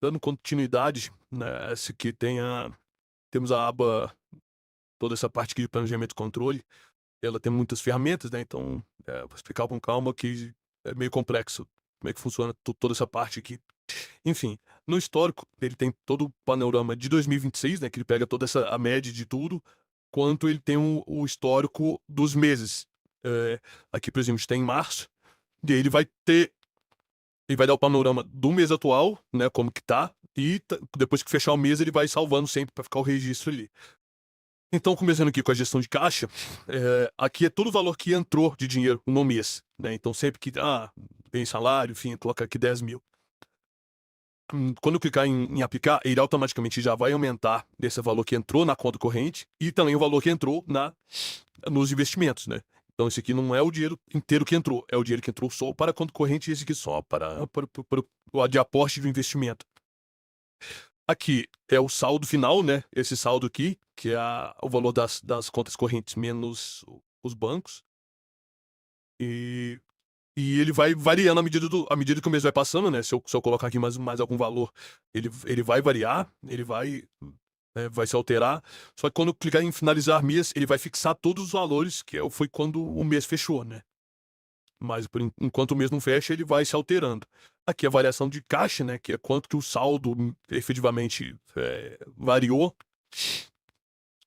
dando continuidade, né, essa aqui temos a aba, toda essa parte aqui de planejamento e controle, ela tem muitas ferramentas, né, então, vou explicar com calma que é meio complexo, como é que funciona toda essa parte aqui. Enfim, no histórico, ele tem todo o panorama de 2026, né, que ele pega toda essa a média de tudo, quanto ele tem o histórico dos meses. Aqui, por exemplo, a gente tem março, e aí ele vai dar o panorama do mês atual, né, como que tá, e depois que fechar o mês ele vai salvando sempre para ficar o registro ali. Então, começando aqui com a gestão de caixa, aqui é todo o valor que entrou de dinheiro no mês, né, então sempre que, tem salário, enfim, coloca aqui 10.000. Quando eu clicar em aplicar, ele automaticamente já vai aumentar esse valor que entrou na conta corrente e também o valor que entrou nos investimentos, né. Então esse aqui não é o dinheiro inteiro que entrou, é o dinheiro que entrou só para a conta corrente e esse aqui só para o de aporte do investimento. Aqui é o saldo final, né, esse saldo aqui, que é o valor das contas correntes menos os bancos, e ele vai variando à medida que o mês vai passando, né, se eu colocar aqui mais algum valor, ele vai variar, ele vai se alterar, só que quando eu clicar em finalizar mês, ele vai fixar todos os valores que foi quando o mês fechou, né. Mas enquanto o mês não fecha, ele vai se alterando. Aqui a variação de caixa, né, que é quanto que o saldo efetivamente, variou.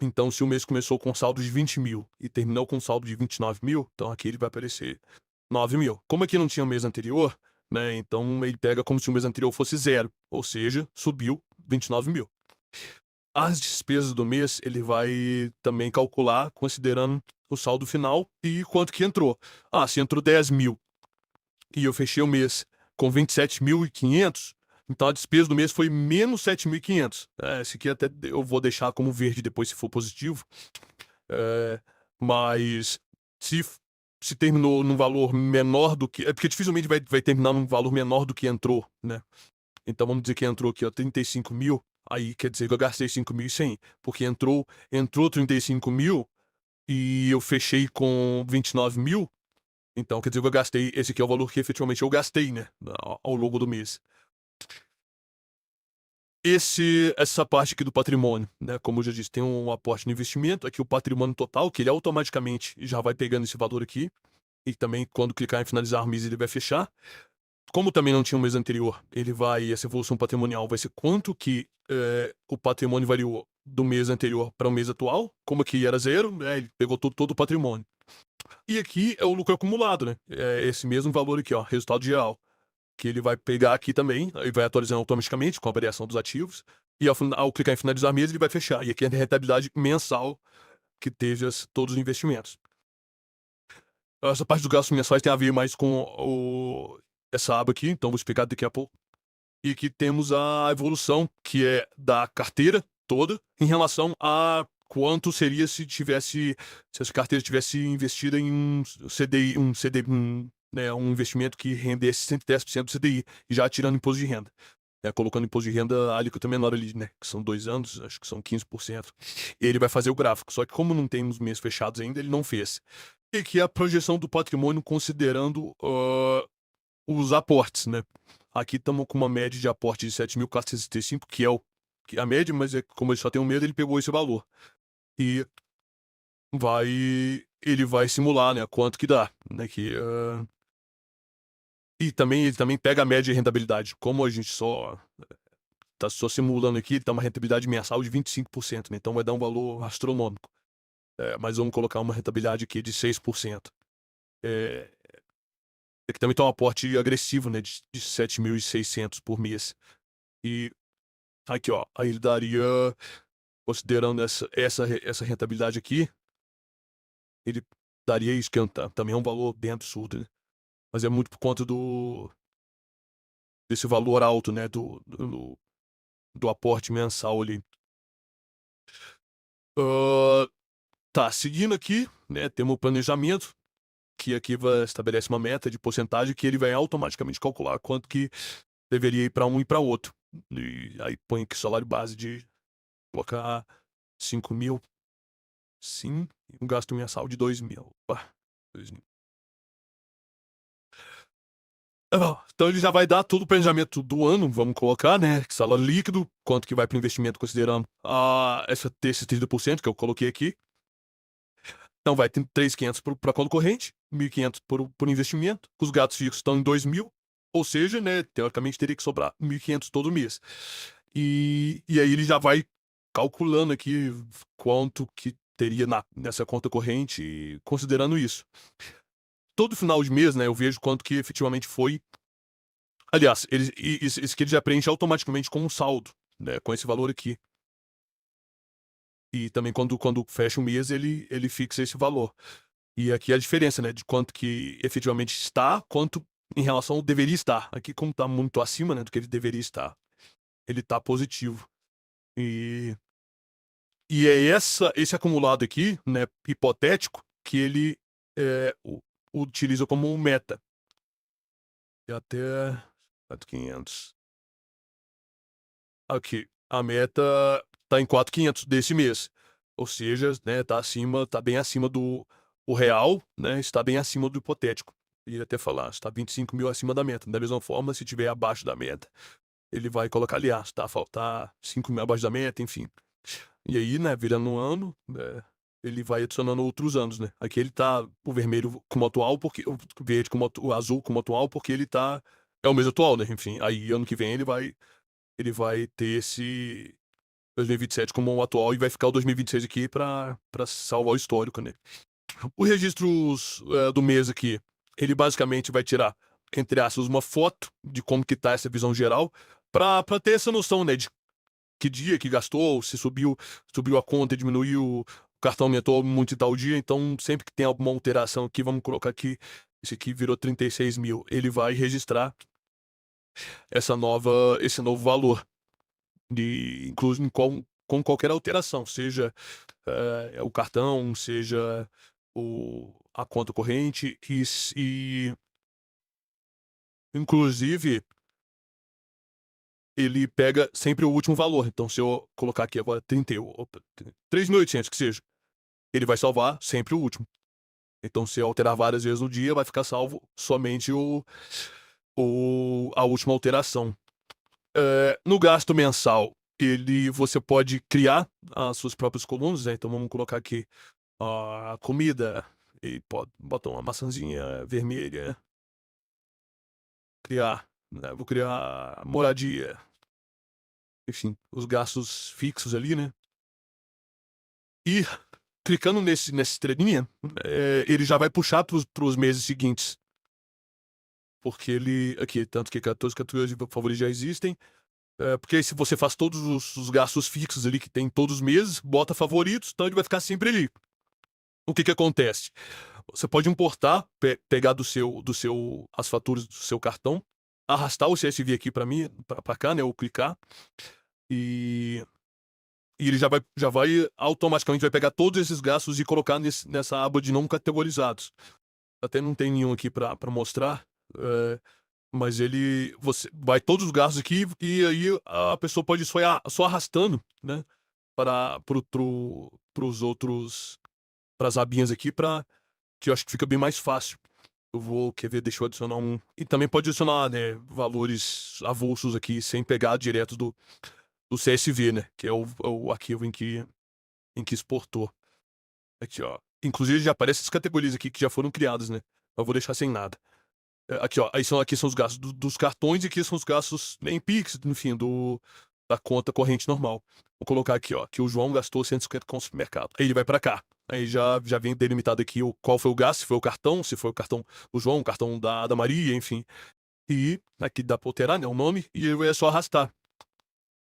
Então se o mês começou com saldo de 20.000 e terminou com saldo de 29.000, então aqui ele vai aparecer 9.000. Como aqui não tinha o mês anterior, né, então ele pega como se o mês anterior fosse zero, ou seja, subiu 29.000. As despesas do mês, ele vai também calcular considerando o saldo final e quanto que entrou. Se entrou 10.000 e eu fechei o mês com 27.500, então a despesa do mês foi menos 7.500. Esse aqui até eu vou deixar como verde depois se for positivo. Eh, mas se f se terminou num valor menor do que, porque dificilmente vai terminar num valor menor do que entrou, né. Então vamos dizer que entrou aqui, ó, 35.000, aí quer dizer que eu gastei 5.100, porque entrou 35.000 e eu fechei com 29.000, então quer dizer que eu gastei, esse aqui é o valor que efetivamente eu gastei, né, ao longo do mês. Essa parte aqui do patrimônio, né, como eu já disse, tem um aporte no investimento, aqui o patrimônio total, que ele automaticamente já vai pegando esse valor aqui, e também quando clicar em finalizar o mês ele vai fechar. Como também não tinha o mês anterior, essa evolução patrimonial vai ser quanto que, o patrimônio variou do mês anterior para o mês atual, como aqui era zero, né, ele pegou todo o patrimônio. E aqui é o lucro acumulado, né, é esse mesmo valor aqui, ó, resultado geral, que ele vai pegar aqui também, e vai atualizando automaticamente com a variação dos ativos, e ao clicar em finalizar mês ele vai fechar, e aqui é a rentabilidade mensal que teve todos os investimentos. Essa parte dos gastos mensais tem a ver mais com essa aba aqui, então vou explicar daqui a pouco. E aqui temos a evolução, que é da carteira toda, em relação a quanto seria se essa carteira tivesse investida em um CDI, né, um investimento que rendesse 110% do CDI, já tirando imposto de renda. Colocando imposto de renda, a alíquota menor ali, né, que são 2 anos, acho que são 15%. Ele vai fazer o gráfico, só que como não temos meses fechados ainda, ele não fez. E aqui é a projeção do patrimônio considerando, os aportes, né. Aqui estamos com uma média de aporte de 7.465, que é que é a média, mas como ele só tem um mês, ele pegou esse valor. E vai ele vai simular, né, quanto que dá, né, e também ele também pega a média de rentabilidade. Como a gente tá só simulando aqui, ele dá uma rentabilidade mensal de 25%, né, então vai dar um valor astronômico. Mas vamos colocar uma rentabilidade aqui de 6%. Eh, Aqui também tem um aporte agressivo, né, de 7.600 por mês. E aqui, ó, aí ele daria, considerando essa rentabilidade aqui, ele daria isso, que também é um valor bem absurdo, né. Mas é muito por conta desse valor alto, né, do aporte mensal ali. Hã, tá, seguindo aqui, né, temos o planejamento, que aqui estabelece uma meta de porcentagem que ele vai automaticamente calcular quanto que deveria ir para um e para outro. E aí põe aqui salário base de colocar 5.000, sim, e um gasto mensal de 2.000. Opa, 2.000. Então ele já vai dar todo o planejamento do ano, vamos colocar, né? Salário líquido, quanto que vai para investimento considerando esses 30% que eu coloquei aqui. Então vai ter 3.500 para conta corrente, 1.500 por investimento. Os gastos fixos estão em 2.000, ou seja, né, teoricamente teria que sobrar 1.500 todo mês. E aí ele já vai calculando aqui quanto que teria nessa conta corrente, considerando isso. Todo final de mês, né, eu vejo quanto que efetivamente foi. Aliás, isso aqui ele já preenche automaticamente com um saldo, né, com esse valor aqui. E também quando fecha o mês, ele fixa esse valor. E aqui a diferença, né, de quanto que efetivamente está, quanto em relação ao deveria estar. Aqui, como está muito acima, né, do que ele deveria estar, ele está positivo. E, e é esse acumulado aqui, né, hipotético, que ele utiliza como meta. E até 4.500. Aqui, a meta tá em 4.500 desse mês. Ou seja, né, tá bem acima do o real, né, está bem acima do hipotético. Ia até falar, está 25 mil acima da meta. Da mesma forma, se tiver abaixo da meta, ele vai colocar ali, está a faltar 5 mil abaixo da meta, enfim. E aí, né, virando um ano, né, ele vai adicionando outros anos, né. Aqui ele tá o vermelho como atual, porque o verde como o azul como atual, porque ele tá é o mês atual, né, enfim. Aí ano que vem ele vai ter esse 2027 como o atual e vai ficar o 2026 aqui para salvar o histórico, né. O registro do mês aqui, ele basicamente vai tirar, entre aspas, uma foto de como que tá essa visão geral, para ter essa noção, né, de que dia que gastou, se subiu a conta, diminuiu, o cartão aumentou muito em tal dia, então sempre que tem alguma alteração aqui, vamos colocar aqui, esse aqui virou 36 mil, ele vai registrar esse novo valor, incluso com qualquer alteração, seja o cartão, seja a conta corrente, inclusive ele pega sempre o último valor. Então, se eu colocar aqui agora 3.800 que seja, ele vai salvar sempre o último. Então, se eu alterar várias vezes no dia, vai ficar salvo somente a última alteração. No gasto mensal, você pode criar as suas próprias colunas, né? Então vamos colocar aqui a comida, e pode botar uma maçãzinha vermelha, criar, né? Vou criar moradia, enfim, os gastos fixos ali, né? E clicando nessa estrelinha, ele já vai puxar para os meses seguintes. Porque ele. Aqui, tanto que 14 categorias de favoritos já existem. Porque aí se você faz todos os gastos fixos ali que tem todos os meses, bota favoritos, então ele vai ficar sempre ali. O que acontece? Você pode importar, pegar as faturas do seu cartão, arrastar o CSV aqui para mim, para cá, né, ou clicar, e, e ele já vai automaticamente vai pegar todos esses gastos e colocar nessa aba de não categorizados. Até não tem nenhum aqui para mostrar, mas você vai todos os gastos aqui e aí a pessoa pode só arrastando, né, para os outros, para as abinhas aqui, que eu acho que fica bem mais fácil. Quer ver, deixa eu adicionar um. E também pode adicionar, né, valores avulsos aqui, sem pegar direto do CSV, né, que é o arquivo em que exportou. Aqui, ó. Inclusive já aparecem as categorias aqui que já foram criadas, né. Eu vou deixar sem nada. Aqui, ó. Aqui são os gastos dos cartões e aqui são os gastos em Pix, enfim, da conta corrente normal. Vou colocar aqui, ó, que o João gastou 150 com o supermercado. Aí ele vai para cá. Aí já vem delimitado aqui qual foi o gasto, se foi o cartão, se foi o cartão do João, o cartão da Maria, enfim. E aqui dá pra alterar, né, o nome, e aí é só arrastar.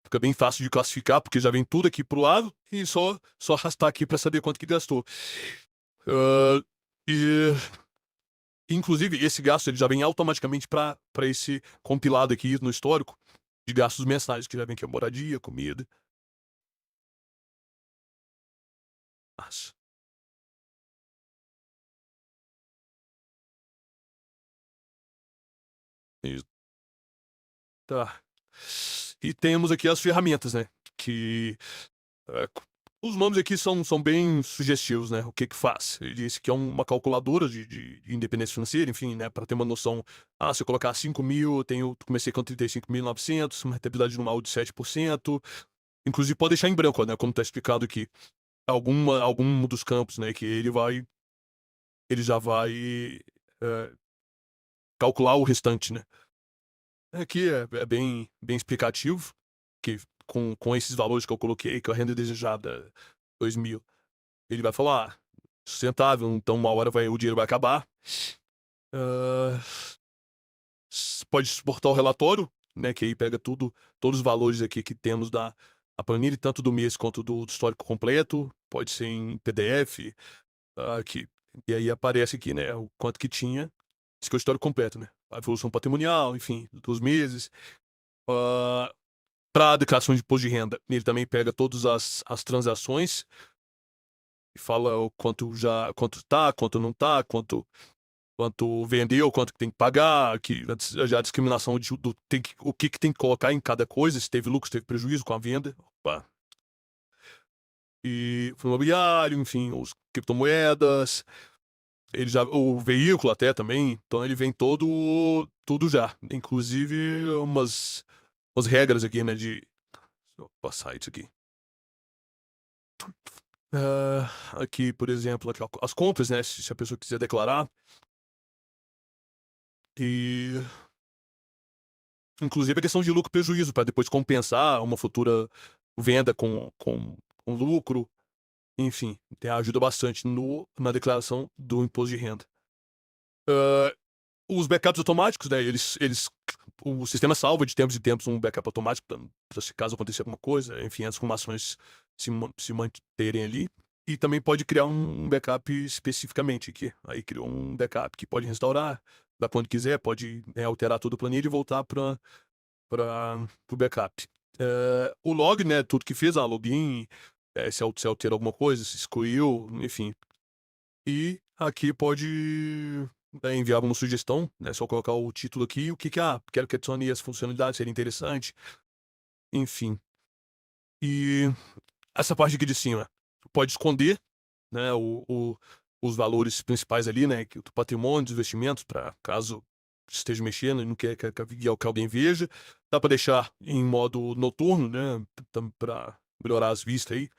Fica bem fácil de classificar, porque já vem tudo aqui pro lado, e só arrastar aqui para saber quanto que gastou. Ah, e inclusive, esse gasto ele já vem automaticamente para esse compilado aqui no histórico de gastos mensais, que já vem aqui a moradia, comida. Nossa, isso. Tá. E temos aqui as ferramentas, né? Que Os nomes aqui são bem sugestivos, né, o que que faz. Ele disse que é uma calculadora de independência financeira, enfim, né, para ter uma noção, se eu colocar 5.000, eu comecei com 35.900, uma rentabilidade anual de 7%, inclusive pode deixar em branco, né, como está explicado aqui, algum dos campos, né, que ele já vai, eh, calcular o restante, né. Aqui é bem explicativo, que com esses valores que eu coloquei, que a renda desejada 2.000, ele vai falar: sustentável, então uma hora o dinheiro vai acabar. Hã, pode suportar o relatório, né, que aí pega todos os valores aqui que temos da a planilha, tanto do mês quanto do histórico completo, pode ser em PDF, aqui. E aí aparece aqui, né, o quanto que tinha, isso que é o histórico completo, né, a evolução patrimonial, enfim, dos meses. Para a declaração de imposto de renda, ele também pega todas as transações e fala o quanto tá, quanto não tá, quanto vendeu, quanto que tem que pagar, que já a discriminação o que que tem que colocar em cada coisa, se teve lucro, se teve prejuízo com a venda, opa. E fundo imobiliário, enfim, os criptomoedas, ele já o veículo até também, então ele vem tudo já, inclusive umas regras aqui, né, deixa eu passar isso aqui. Aqui, por exemplo, aqui, ó, as compras, né, se a pessoa quiser declarar, e inclusive a questão de lucro e prejuízo, para depois compensar uma futura venda com lucro, enfim, ajuda bastante na declaração do imposto de renda. Hã, os backups automáticos, né, o sistema salva de tempos em tempos um backup automático pra se caso acontecer alguma coisa, enfim, as informações se manterem ali. E também pode criar um backup especificamente, que aí criou um backup que pode restaurar da quando quiser, pode, alterar toda a planilha e voltar para o backup. O log, né, tudo que fez, login, se alterou alguma coisa, se excluiu, enfim. E aqui pode, enviar uma sugestão, né, só colocar o título aqui, o que que, quero que adicione essa funcionalidade, seria interessante, enfim. E essa parte aqui de cima, pode esconder, né, os valores principais ali, né, que do patrimônio, dos investimentos, para caso esteja mexendo e não quer que alguém veja. Dá para deixar em modo noturno, né, para melhorar as vistas aí.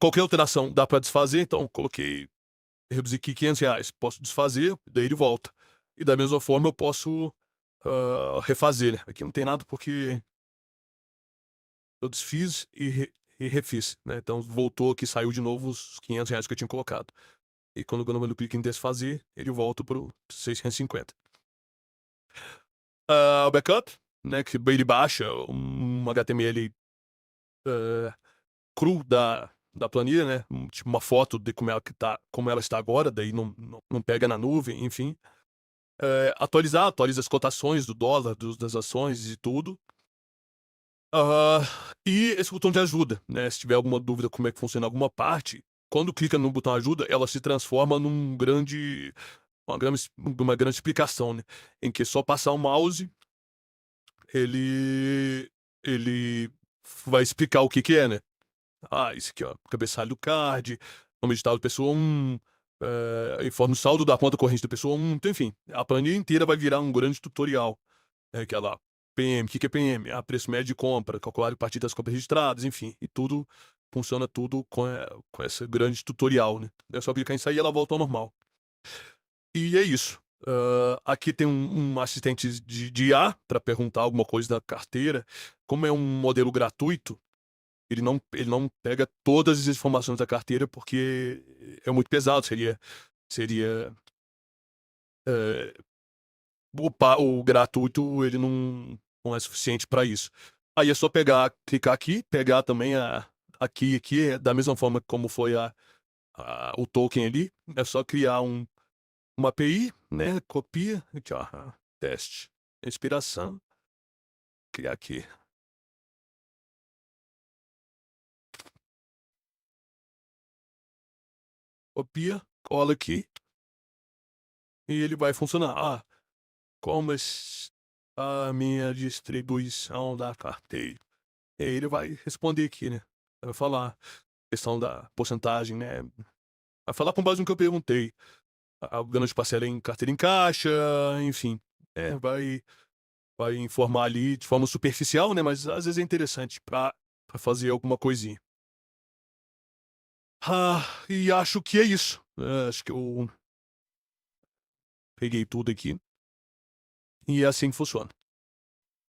Qualquer alteração dá para desfazer, então coloquei, reduzi aqui R$ 500, posso desfazer, daí ele volta. E da mesma forma eu posso, refazer, né. Aqui não tem nada porque eu desfiz e refiz, né, então voltou aqui, saiu de novo os R$ 500 que eu tinha colocado. E quando eu clico em desfazer, ele volta para o 650. O backup, né, que ele baixa um HTML, hã, cru da planilha, né, tipo uma foto de como ela está agora, daí não pega na nuvem, enfim. Atualiza as cotações do dólar, das ações e tudo. Ah, e esse botão de ajuda, né, se tiver alguma dúvida como é que funciona alguma parte, quando clica no botão ajuda, ela se transforma uma grande explicação, né, em que só passar o mouse, ele ele vai explicar o que que é, né. Isso aqui, ó, cabeçalho do card, nome digital da pessoa 1, informe o saldo da conta corrente da pessoa 1, então enfim, a planilha inteira vai virar um grande tutorial. Que é lá, PM, o que que é PM? Preço médio de compra, calculado a partir das compras registradas, enfim, e tudo funciona tudo com esse grande tutorial, né. É só clicar em sair e ela volta ao normal. E é isso. Aqui tem um assistente de IA para perguntar alguma coisa da carteira. Como é um modelo gratuito, ele não pega todas as informações da carteira, porque é muito pesado, seria, eh o gratuito ele não é suficiente para isso. Aí é só clicar aqui, pegar também aqui é da mesma forma como foi o token ali, é só criar uma API, né, copia, aqui ó, teste, expiração, criar aqui, copia, cola aqui e ele vai funcionar. Como a minha distribuição da carteira. E aí ele vai responder aqui, né. Vai falar questão da porcentagem, né, vai falar com base no que eu perguntei. A grana de parcela em carteira em caixa, enfim. Vai informar ali de forma superficial, né, mas às vezes é interessante pra fazer alguma coisinha. E acho que é isso. Acho que eu peguei tudo aqui, e é assim que funciona.